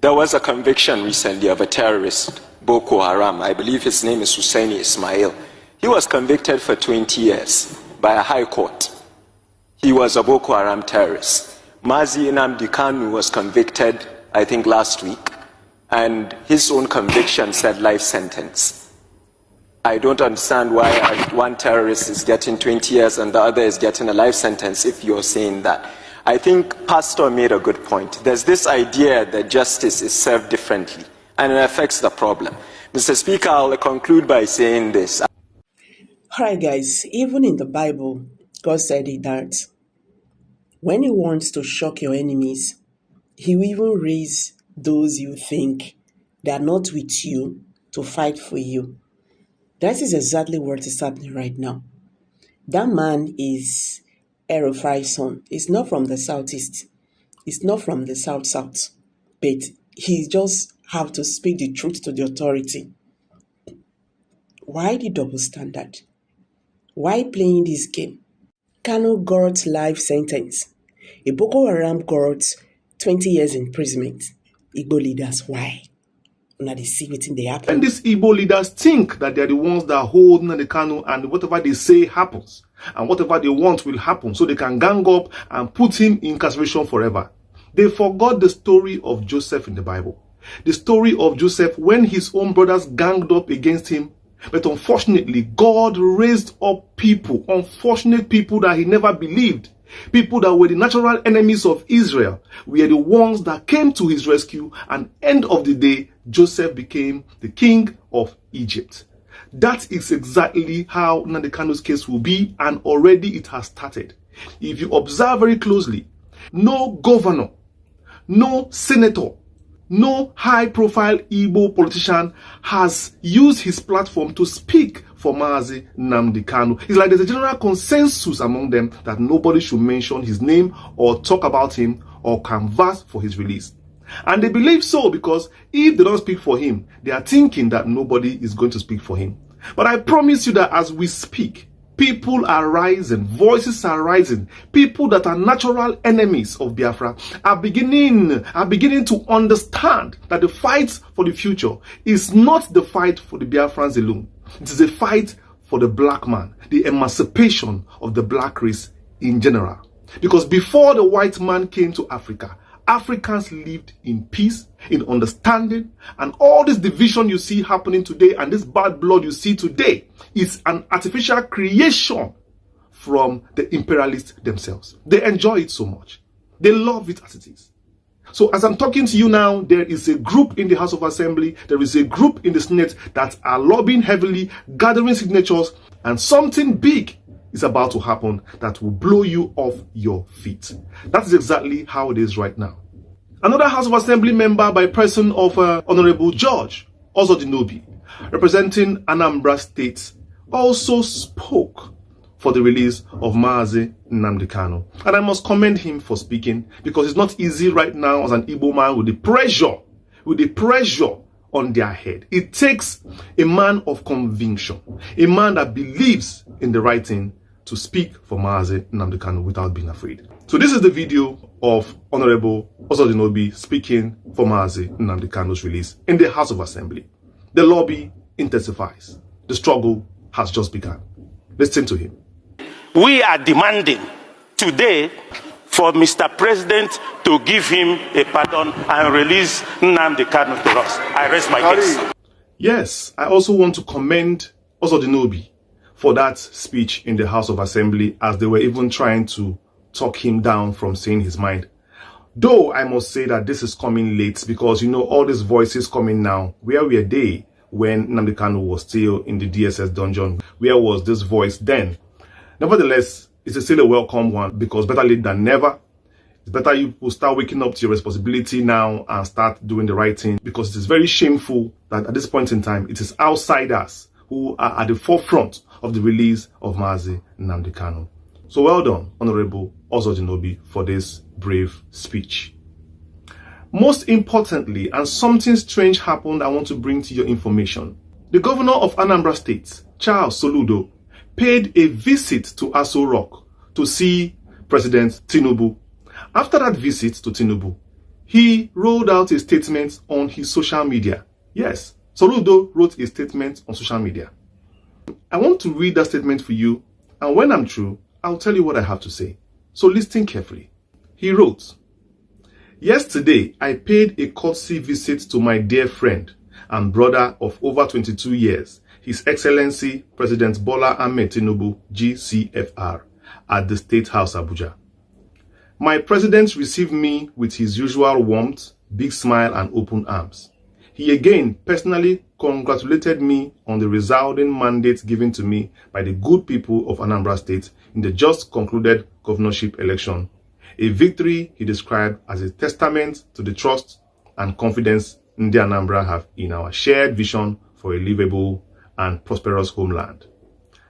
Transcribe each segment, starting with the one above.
There was a conviction recently of a terrorist, Boko Haram. I believe his name is Husseini Ismail. He was convicted for 20 years by a high court. He was a Boko Haram terrorist. Mazi Nnamdi Kanu was convicted, I think, last week, and his own conviction said life sentence. I don't understand why one terrorist is getting 20 years and the other is getting a life sentence if you're saying that. I think Pastor made a good point. There's this idea that justice is served differently, and it affects the problem. Mr. Speaker, I'll conclude by saying this. All right, guys, even in the Bible, God said that when He wants to shock your enemies, He will even raise those you think they are not with you to fight for you. That is exactly what is happening right now. That man is Erufai's son. He's not from the southeast. He's not from the south, but he just have to speak the truth to the authority. Why the double standard? Why playing this game? Kanu got life sentence. A Boko Haram got 20 years imprisonment. Igbo leaders, why? Now they see what they happen. And these Igbo leaders think that they're the ones that hold Nnamdi Kanu, and whatever they say happens. And whatever they want will happen. So they can gang up and put him in incarceration forever. They forgot the story of Joseph in the Bible. The story of Joseph when his own brothers ganged up against him. But unfortunately, God raised up people, unfortunate people that he never believed. People that were the natural enemies of Israel were the ones that came to his rescue, and end of the day, Joseph became the king of Egypt. That is exactly how Nnamdi Kanu's case will be, and already it has started. If you observe very closely, no governor, no senator, no high-profile Igbo politician has used his platform to speak for Mazi Nnamdi Kanu. It's like there's a general consensus among them that nobody should mention his name or talk about him or canvass for his release. And they believe so because if they don't speak for him, they are thinking that nobody is going to speak for him. But I promise you that as we speak, people are rising, voices are rising. People that are natural enemies of Biafra are beginning to understand that the fight for the future is not the fight for the Biafrans alone. It is a fight for the black man, the emancipation of the black race in general. Because before the white man came to Africa, Africans lived in peace, in understanding, and all this division you see happening today and this bad blood you see today is an artificial creation from the imperialists themselves. They enjoy it so much. They love it as it is. So as I'm talking to you now, there is a group in the House of Assembly, there is a group in the Senate that are lobbying heavily, gathering signatures, and something big is about to happen that will blow you off your feet. That is exactly how it is right now. Another House of Assembly member by person of Honorable George Ozodinobi, representing Anambra State, also spoke for the release of Mazi Nnamdi Kanu. And I must commend him for speaking, because it's not easy right now as an Igbo man with the pressure on their head. It takes a man of conviction, a man that believes in the right thing, to speak for Mazi Nnamdi Kanu without being afraid. So this is the video of Honorable Ozodinobi speaking for Mazi Nnamdi Kanu's release in the House of Assembly. The lobby intensifies. The struggle has just begun. Listen to him. We are demanding today for Mr. President to give him a pardon and release Nnamdi Kanu to us. I rest my case. Yes, I also want to commend Ozodinobi for that speech in the House of Assembly, as they were even trying to talk him down from saying his mind. Though I must say that this is coming late, because you know all these voices coming now. Where were they when Nnamdi Kanu was still in the DSS dungeon? Where was this voice then? Nevertheless, it's still a welcome one, because better late than never. It's better you will start waking up to your responsibility now and start doing the right thing, because it is very shameful that at this point in time, it is outsiders who are at the forefront of the release of Mazi Nnamdi Kanu. So well done, Honorable Ozodinobi, for this brave speech. Most importantly, and something strange happened I want to bring to your information. The governor of Anambra State, Charles Soludo, paid a visit to Aso Rock to see President Tinubu. After that visit to Tinubu, he rolled out a statement on his social media. Yes, Soludo wrote a statement on social media. I want to read that statement for you, and when I'm through, I'll tell you what I have to say. So listen carefully. He wrote, "Yesterday, I paid a courtesy visit to my dear friend and brother of over 22 years, His Excellency President Bola Ahmed Tinubu, GCFR, at the State House, Abuja. My president received me with his usual warmth, big smile and open arms. He again personally congratulated me on the resounding mandate given to me by the good people of Anambra State in the just concluded governorship election, a victory he described as a testament to the trust and confidence Ndi Anambra have in our shared vision for a livable and prosperous homeland.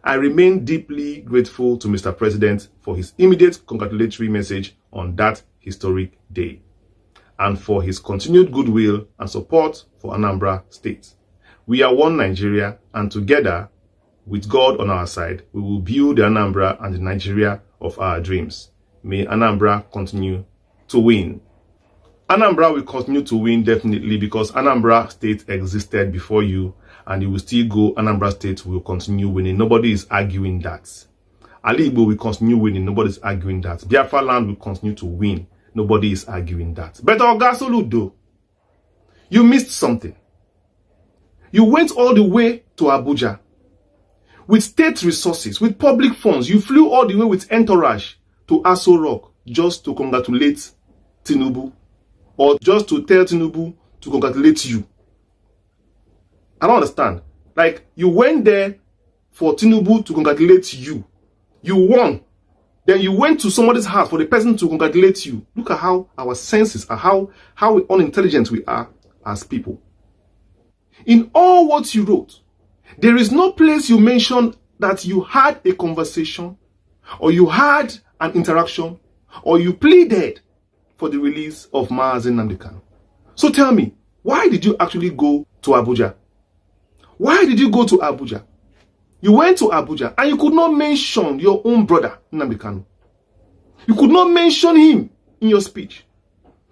I remain deeply grateful to Mr. President for his immediate congratulatory message on that historic day, and for his continued goodwill and support for Anambra State. We are one Nigeria, and together, with God on our side, we will build the Anambra and the Nigeria of our dreams. May Anambra continue to win." Anambra will continue to win definitely, because Anambra State existed before you, and it will still go. Anambra State will continue winning. Nobody is arguing that. Ali Igbo will continue winning. Nobody is arguing that. Biafra land will continue to win. Nobody is arguing that. But Oga Soludo, you missed something. You went all the way to Abuja with state resources, with public funds. You flew all the way with entourage to Aso Rock just to congratulate Tinubu, or just to tell Tinubu to congratulate you. I don't understand. Like, you went there for Tinubu to congratulate you. You won. Then you went to somebody's house for the person to congratulate you. Look at how our senses are, how unintelligent we are as people. In all what you wrote, there is no place you mentioned that you had a conversation, or you had an interaction, or you pleaded for the release of Mazi Nnamdi Kanu. So tell me, why did you actually go to Abuja? Why did you go to Abuja? You went to Abuja and you could not mention your own brother, Nnamdi Kanu. You could not mention him in your speech.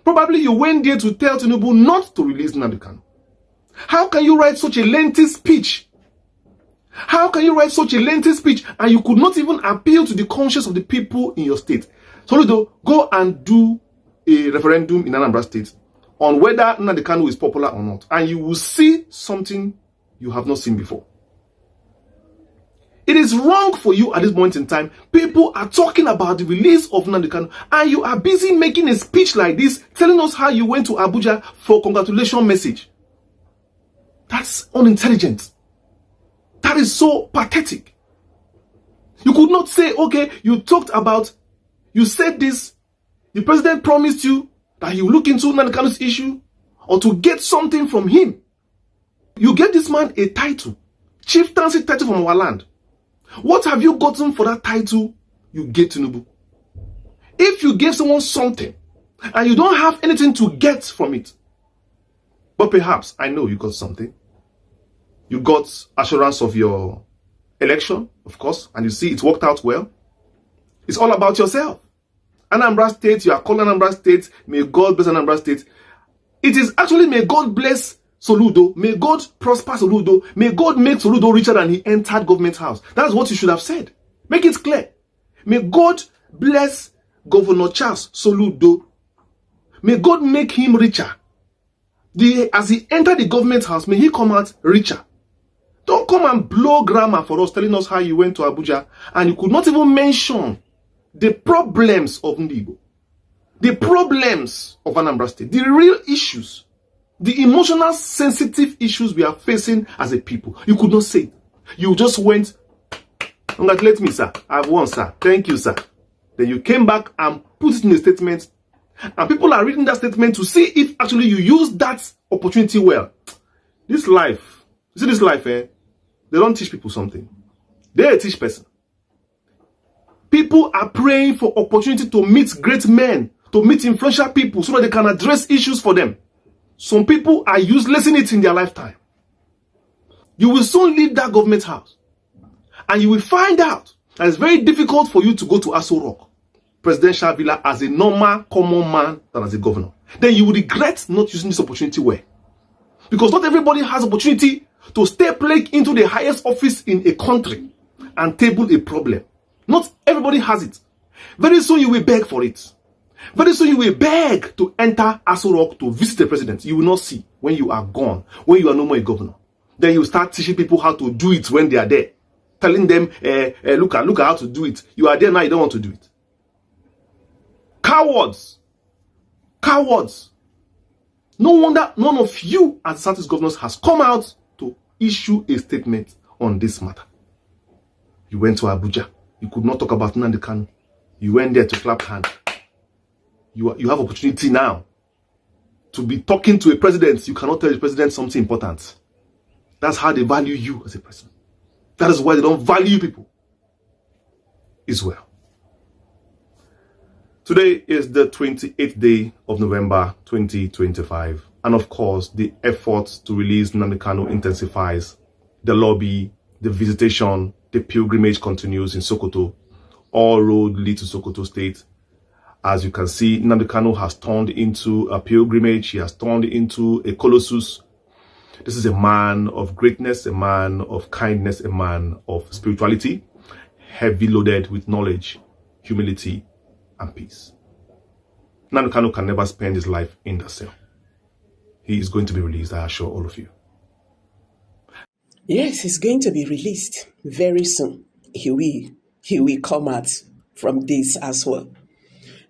Probably you went there to tell Tinubu not to release Nnamdi Kanu. How can you write such a lengthy speech? How can you write such a lengthy speech and you could not even appeal to the conscience of the people in your state? Soludo, go and do a referendum in Anambra State on whether Nnamdi Kanu is popular or not, and you will see something you have not seen before. It is wrong for you at this point in time. People are talking about the release of Nnamdi Kanu, and you are busy making a speech like this, telling us how you went to Abuja for congratulation message. That's unintelligent. That is so pathetic. You could not say, okay, you talked about, you said this, the president promised you that he will look into Nnamdi Kanu's issue, or to get something from him. You get this man a title, chieftaincy title from our land. What have you gotten for that title you gave Tinubu? If you gave someone something and you don't have anything to get from it, but perhaps I know you got something. You got assurance of your election, of course, and you see it worked out well. It's all about yourself. Anambra State, you are calling Anambra State, may God bless Anambra State. It is actually may God bless Soludo, may God prosper Soludo, may God make Soludo richer than he entered government house. That's what you should have said. Make it clear. May God bless Governor Charles Soludo. May God make him richer. As he entered the government house, may he come out richer. Don't come and blow grammar for us, telling us how you went to Abuja and you could not even mention the problems of Ndigo, the problems of Anambra State, the real issues, the emotional sensitive issues we are facing as a people. You could not say it. You just went, congratulate me, sir. I've won, sir. Thank you, sir. Then you came back and put it in a statement, and people are reading that statement to see if actually you use that opportunity well. This life, you see this life, they don't teach people something. They're a teach person. People are praying for opportunity to meet great men, to meet influential people so that they can address issues for them. Some people are useless in it in their lifetime. You will soon leave that government house and you will find out that it's very difficult for you to go to Aso Rock, presidential villa, as a normal, common man than as a governor. then you will regret not using this opportunity well. Because not everybody has opportunity to step leg into the highest office in a country and table a problem. Not everybody has it. Very soon you will beg for it. Very soon you will beg to enter Aso Rock to visit the president. You will not see when you are gone, when you are no more a governor. Then you start teaching people how to do it when they are there. Telling them, look at how to do it. You are there now, you don't want to do it. Cowards. Cowards. No wonder none of you as Southeast governors has come out to issue a statement on this matter. You went to Abuja. You could not talk about Nnamdi Kanu. You went there to clap hands. You have opportunity now to be talking to a president. You cannot tell the president something important. That's how they value you as a president. That is why they don't value people as well. Today is the 28th day of November 2025. And of course, the effort to release Nnamdi Kanu intensifies. The lobby, the visitation, the pilgrimage continues in Sokoto. All roads lead to Sokoto State. As you can see, Nnamdi Kanu has turned into a pilgrimage. He has turned into a colossus. This is a man of greatness, a man of kindness, a man of spirituality, heavy loaded with knowledge, humility, and peace. Nnamdi Kanu can never spend his life in the cell. He is going to be released, I assure all of you. Yes, he's going to be released very soon. He will come out from this as well.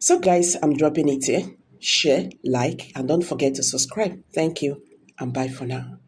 So guys, I'm dropping it here. Share, like, and don't forget to subscribe. Thank you, and bye for now.